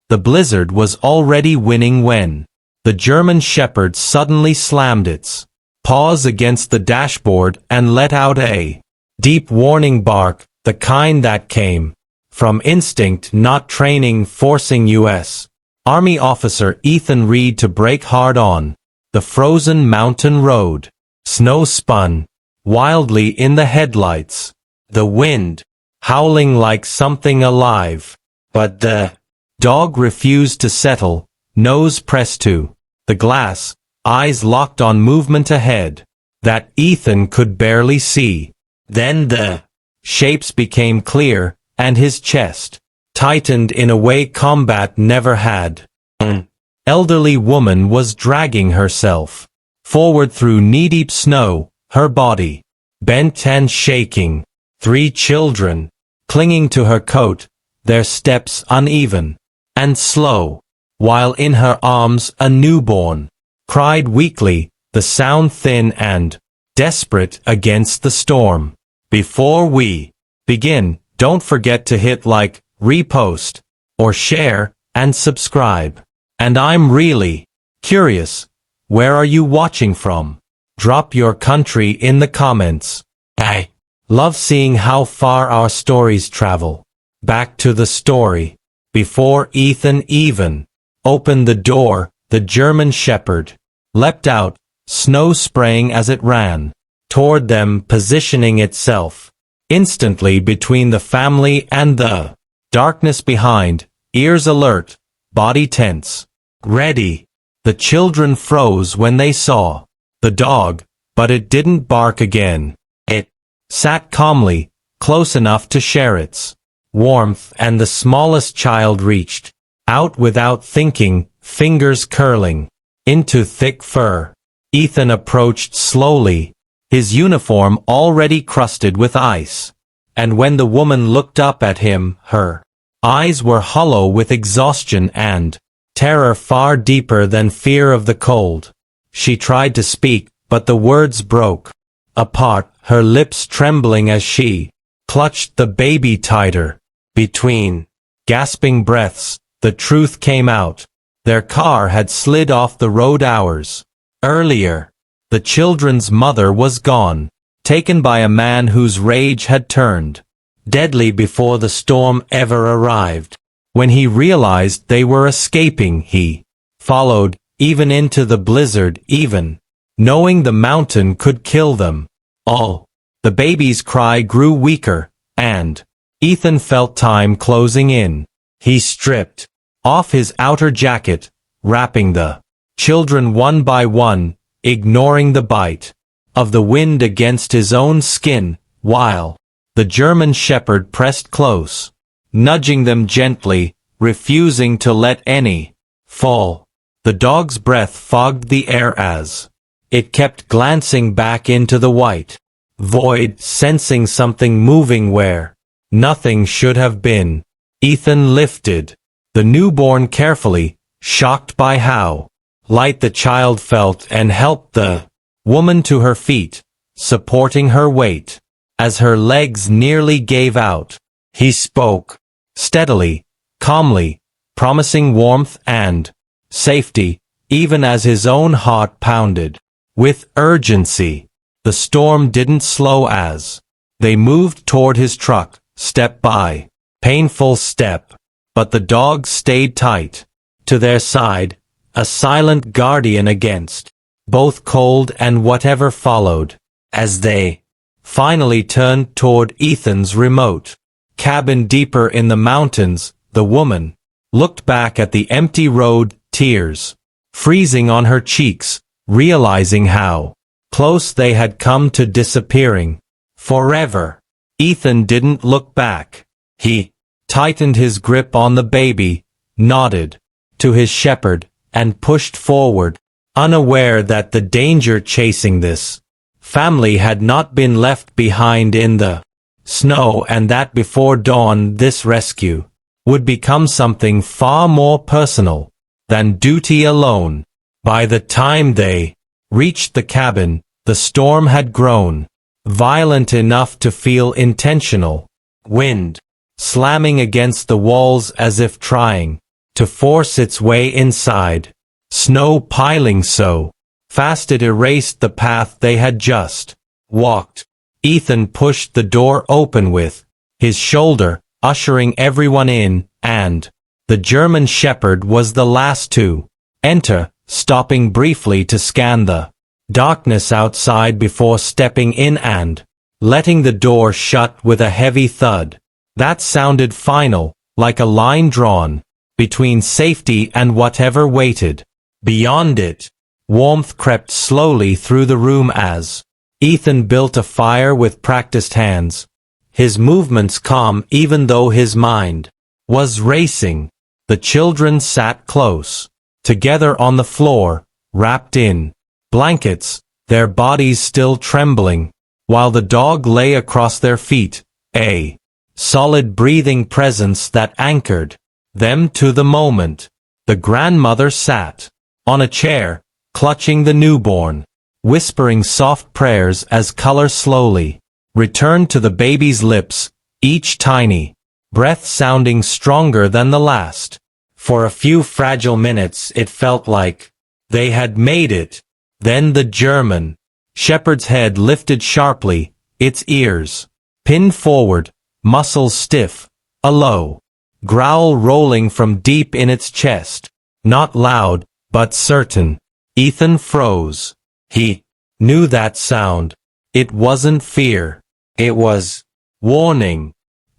The blizzard was already winning when the German Shepherd suddenly slammed its paws against the dashboard and let out a deep warning bark, the kind that came from instinct, not training, forcing U.S. Army officer Ethan Reed to brake hard on the frozen mountain road. Snow spun wildly in the headlights, the wind howling like something alive. But the dog refused to settle, nose pressed to the glass, eyes locked on movement ahead that Ethan could barely see. Then the shapes became clear, and his chest tightened in a way combat never had. An elderly woman was dragging herself forward through knee-deep snow, her body bent and shaking. 3 children clinging to her coat, their steps uneven and slow, while in her arms a newborn cried weakly, the sound thin and desperate against the storm. Before we begin, don't forget to hit like, repost, or share, and subscribe. And I'm really curious, where are you watching from? Drop your country in the comments. I love seeing how far our stories travel. Back to the story. Before Ethan even opened the door, the German Shepherd leapt out, snow spraying as it ran toward them, positioning itself instantly between the family and the darkness behind, ears alert, body tense, ready. The children froze when they saw the dog, but it didn't bark again. It sat calmly, close enough to share its warmth, and the smallest child reached out without thinking, fingers curling into thick fur. Ethan approached slowly, his uniform already crusted with ice. And when the woman looked up at him, her eyes were hollow with exhaustion and terror far deeper than fear of the cold. She tried to speak, but the words broke apart, her lips trembling as she clutched the baby tighter. Between gasping breaths, the truth came out. Their car had slid off the road hours earlier. The children's mother was gone, taken by a man whose rage had turned deadly before the storm ever arrived. When he realized they were escaping, he followed, even into the blizzard, even knowing the mountain could kill them all. The baby's cry grew weaker, and Ethan felt time closing in. He stripped off his outer jacket, wrapping the children one by one, ignoring the bite of the wind against his own skin, while the German Shepherd pressed close, nudging them gently, refusing to let any fall. The dog's breath fogged the air as it kept glancing back into the white void, sensing something moving where nothing should have been. Ethan lifted the newborn carefully, shocked by how light the child felt, and helped the woman to her feet, supporting her weight. As her legs nearly gave out, he spoke steadily, calmly, promising warmth and safety, even as his own heart pounded with urgency. The storm didn't slow as they moved toward his truck, step by painful step, but the dog stayed tight to their side, a silent guardian against both cold and whatever followed. As they finally turned toward Ethan's remote cabin deeper in the mountains, the woman looked back at the empty road, tears freezing on her cheeks, realizing how close they had come to disappearing forever. Ethan didn't look back. He tightened his grip on the baby, nodded to his shepherd, and pushed forward, unaware that the danger chasing this family had not been left behind in the snow, and that before dawn this rescue would become something far more personal than duty alone. By the time they reached the cabin, the storm had grown violent enough to feel intentional, wind slamming against the walls as if trying to force its way inside. Snow piling so fast it erased the path they had just walked. Ethan pushed the door open with his shoulder, ushering everyone in, and the German Shepherd was the last to enter, stopping briefly to scan the darkness outside before stepping in and letting the door shut with a heavy thud. That sounded final, like a line drawn between safety and whatever waited beyond it. Warmth crept slowly through the room as Ethan built a fire with practiced hands, his movements calm even though his mind was racing. The children sat close together on the floor, wrapped in blankets, their bodies still trembling, while the dog lay across their feet, a solid breathing presence that anchored them to the moment. The grandmother sat on a chair, clutching the newborn, whispering soft prayers as color slowly returned to the baby's lips, each tiny breath sounding stronger than the last. For a few fragile minutes it felt like they had made it. Then the German Shepherd's head lifted sharply, its ears pinned forward, muscles stiff, a low growl rolling from deep in its chest. Not loud, but certain. Ethan froze. He knew that sound. It wasn't fear. It was warning.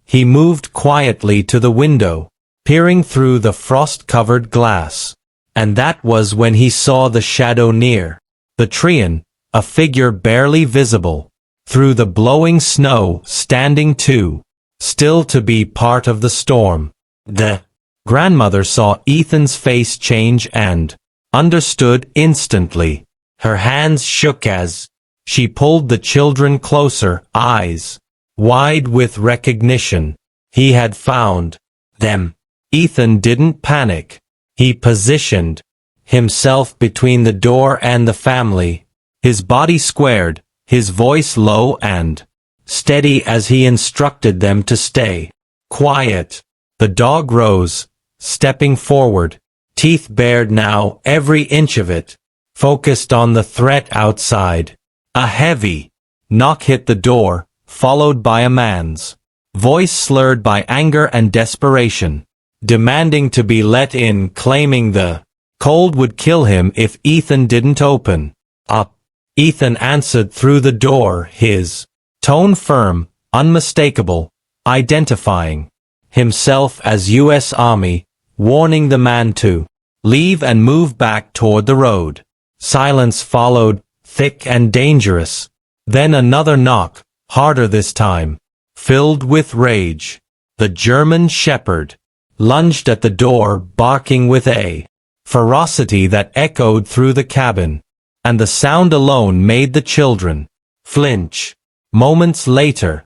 He moved quietly to the window, peering through the frost-covered glass. And that was when he saw the shadow near the treant, a figure barely visible through the blowing snow, standing too still to be part of the storm. The grandmother saw Ethan's face change and understood instantly. Her hands shook as she pulled the children closer, eyes wide with recognition. He had found them. Ethan didn't panic. He positioned himself between the door and the family, his body squared, his voice low and steady as he instructed them to stay quiet. The dog rose, stepping forward, teeth bared now, every inch of it focused on the threat outside. A heavy knock hit the door, followed by a man's voice slurred by anger and desperation, demanding to be let in, claiming the cold would kill him if Ethan didn't open up. Ethan answered through the door, his tone firm, unmistakable, identifying himself as U.S. Army, warning the man to leave and move back toward the road. Silence followed, thick and dangerous. Then another knock, harder this time, filled with rage. The German Shepherd lunged at the door, barking with a ferocity that echoed through the cabin, and the sound alone made the children flinch. Moments later,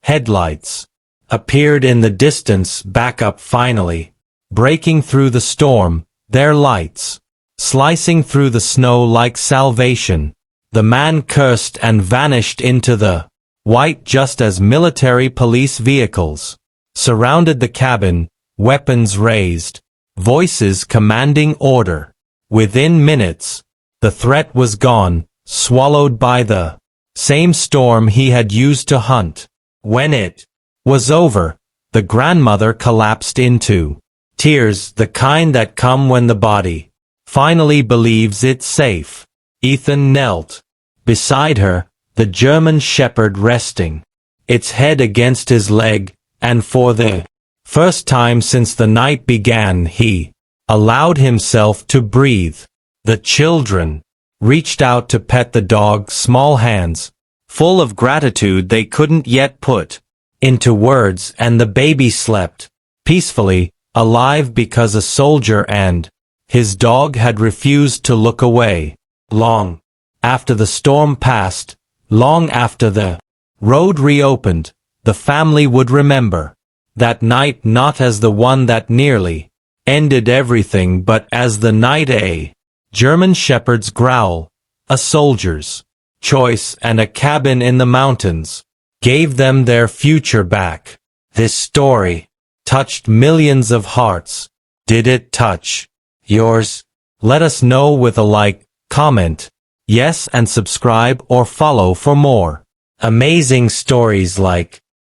headlights appeared in the distance, back up finally, breaking through the storm, their lights slicing through the snow like salvation. The man cursed and vanished into the white just as military police vehicles surrounded the cabin, weapons raised, voices commanding order. Within minutes, the threat was gone, swallowed by the same storm he had used to hunt. When it was over, the grandmother collapsed into tears, the kind that come when the body finally believes it's safe. Ethan knelt beside her, the German Shepherd resting its head against his leg, and for the first time since the night began he allowed himself to breathe. The children reached out to pet the dog's small hands, full of gratitude they couldn't yet put into words, and the baby slept peacefully, alive because a soldier and his dog had refused to look away. Long after the storm passed, long after the road reopened, the family would remember that night not as the one that nearly ended everything, but as the night a German Shepherd's growl, a soldier's choice, and a cabin in the mountains gave them their future back. This story touched millions of hearts, Did it touch yours? Let us know with a like, comment, yes, and subscribe or follow for more amazing stories like